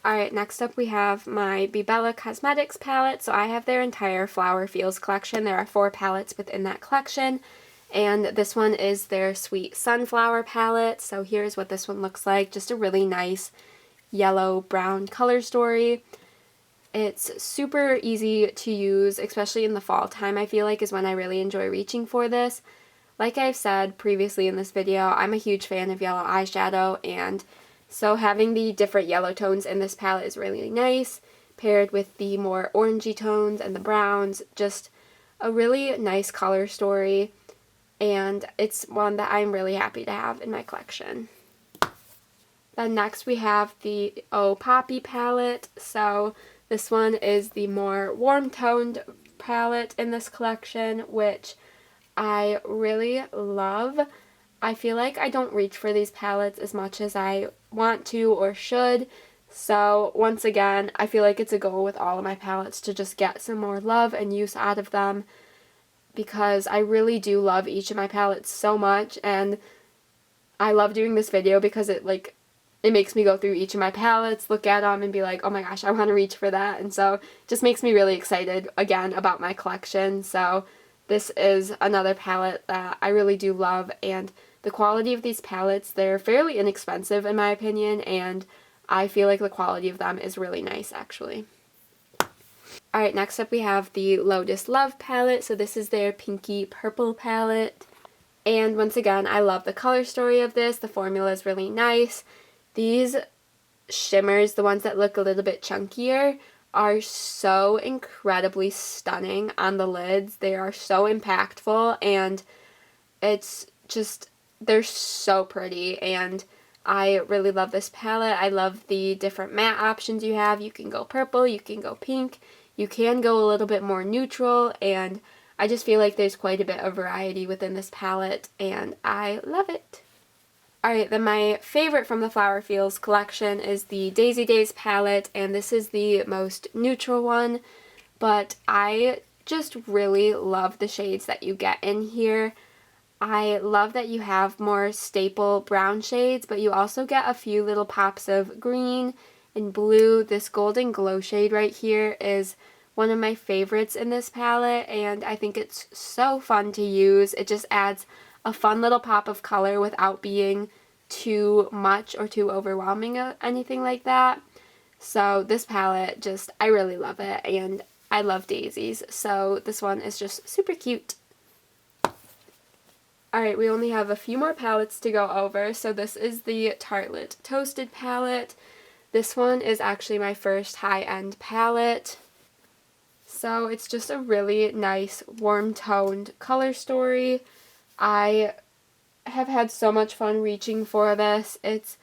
Speaker 1: Alright, next up we have my Bella Cosmetics palette. So I have their entire Flower Feels collection. There are 4 palettes within that collection, and this one is their Sweet Sunflower palette. So here's what this one looks like. Just a really nice yellow-brown color story. It's super easy to use, especially in the fall time, I feel like, is when I really enjoy reaching for this. Like I've said previously in this video, I'm a huge fan of yellow eyeshadow, and so having the different yellow tones in this palette is really nice, paired with the more orangey tones and the browns. Just a really nice color story, and it's one that I'm really happy to have in my collection. Then next we have the Oh Poppy palette. So this one is the more warm-toned palette in this collection, which I really love. I feel like I don't reach for these palettes as much as I want to or should, so once again, I feel like it's a goal with all of my palettes to just get some more love and use out of them, because I really do love each of my palettes so much, and I love doing this video because it makes me go through each of my palettes, look at them, and be like, oh my gosh, I want to reach for that, and so it just makes me really excited, again, about my collection. So this is another palette that I really do love, and the quality of these palettes, they're fairly inexpensive in my opinion, and I feel like the quality of them is really nice, actually. Alright, next up we have the Lotus Love palette. So this is their pinky purple palette, and once again, I love the color story of this. The formula is really nice. These shimmers, the ones that look a little bit chunkier, are so incredibly stunning on the lids. They are so impactful, and it's just, they're so pretty, and I really love this palette. I love the different matte options you have. You can go purple, you can go pink, you can go a little bit more neutral, and I just feel like there's quite a bit of variety within this palette, and I love it. Alright, then my favorite from the Flower Fields collection is the Daisy Days palette, and this is the most neutral one, but I just really love the shades that you get in here. I love that you have more staple brown shades, but you also get a few little pops of green and blue. This Golden Glow shade right here is one of my favorites in this palette, and I think it's so fun to use. It just adds a fun little pop of color without being too much or too overwhelming or anything like that. So this palette, I really love it, and I love daisies, so this one is just super cute. Alright, we only have a few more palettes to go over, so this is the Tartelette Toasted palette. This one is actually my first high-end palette. So it's just a really nice, warm-toned color story. I have had so much fun reaching for this. It's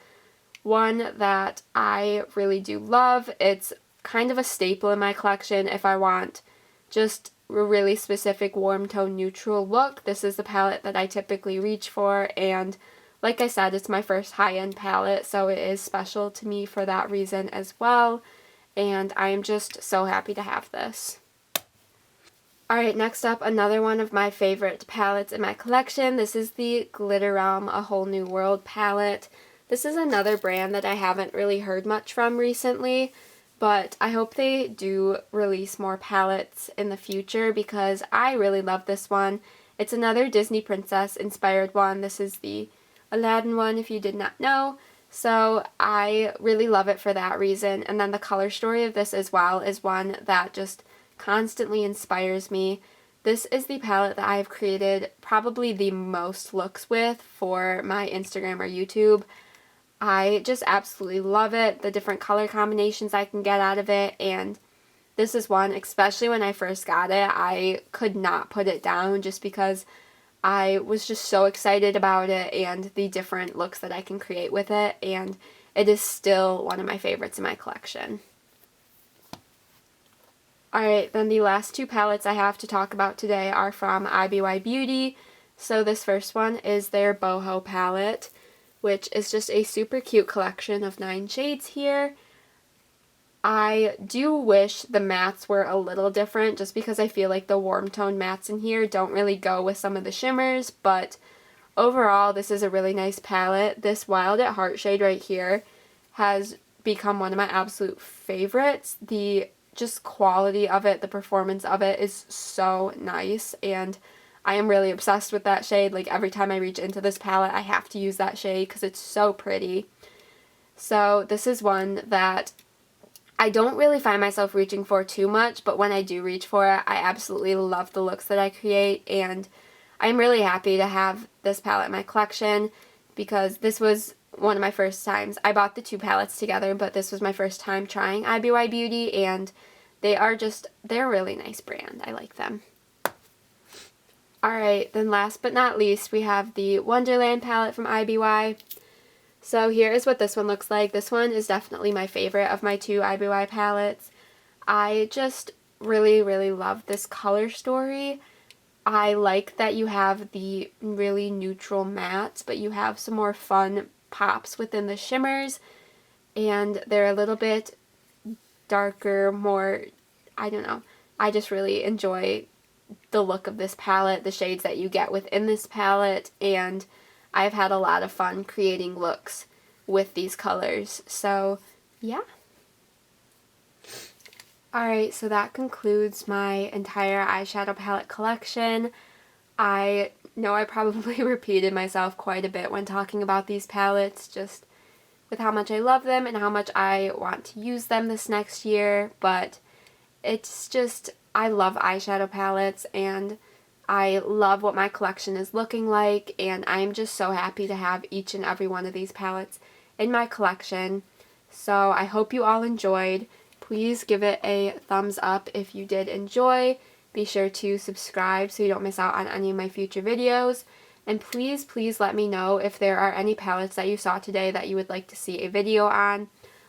Speaker 1: one that I really do love. It's kind of a staple in my collection if I want just a really specific warm tone neutral look. This is the palette that I typically reach for, and like I said, it's my first high-end palette, so it is special to me for that reason as well, and I am just so happy to have this. Alright, next up, another one of my favorite palettes in my collection. This is the Glitter Realm A Whole New World palette. This is another brand that I haven't really heard much from recently, but I hope they do release more palettes in the future because I really love this one. It's another Disney princess inspired one. This is the Aladdin one, if you did not know. So I really love it for that reason. And then the color story of this as well is one that just constantly inspires me. This is the palette that I've created probably the most looks with for my Instagram or YouTube. I just absolutely love it, the different color combinations I can get out of it, and this is one, especially when I first got it, I could not put it down just because I was just so excited about it and the different looks that I can create with it, and it is still one of my favorites in my collection. Alright, then the last two palettes I have to talk about today are from IBY Beauty. So this first one is their BOHO palette, which is just a super cute collection of 9 shades here. I do wish the mattes were a little different just because I feel like the warm tone mattes in here don't really go with some of the shimmers, but overall this is a really nice palette. This Wild at Heart shade right here has become one of my absolute favorites. The just quality of it, the performance of it is so nice, and I am really obsessed with that shade. Like every time I reach into this palette I have to use that shade because it's so pretty. So this is one that I don't really find myself reaching for too much, but when I do reach for it, I absolutely love the looks that I create, and I'm really happy to have this palette in my collection because this was one of my first times. I bought the two palettes together, but this was my first time trying IBY Beauty, and they're a really nice brand. I like them. Alright, then last but not least, we have the Wonderland palette from IBY. So here is what this one looks like. This one is definitely my favorite of my two IBY palettes. I just really, really love this color story. I like that you have the really neutral mattes, but you have some more fun pops within the shimmers, and they're a little bit darker, more, I don't know. I just really enjoy the look of this palette, the shades that you get within this palette, and I've had a lot of fun creating looks with these colors. So, yeah. Alright, so that concludes my entire eyeshadow palette collection. I know I probably repeated myself quite a bit when talking about these palettes, just with how much I love them and how much I want to use them this next year, but it's just, I love eyeshadow palettes, and I love what my collection is looking like, and I'm just so happy to have each and every one of these palettes in my collection. So I hope you all enjoyed. Please give it a thumbs up if you did enjoy. Be sure to subscribe so you don't miss out on any of my future videos. And please, please let me know if there are any palettes that you saw today that you would like to see a video on,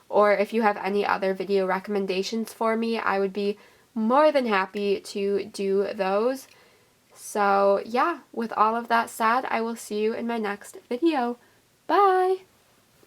Speaker 1: or if you have any other video recommendations for me. I would be more than happy to do those. So yeah, with all of that said, I will see you in my next video. Bye!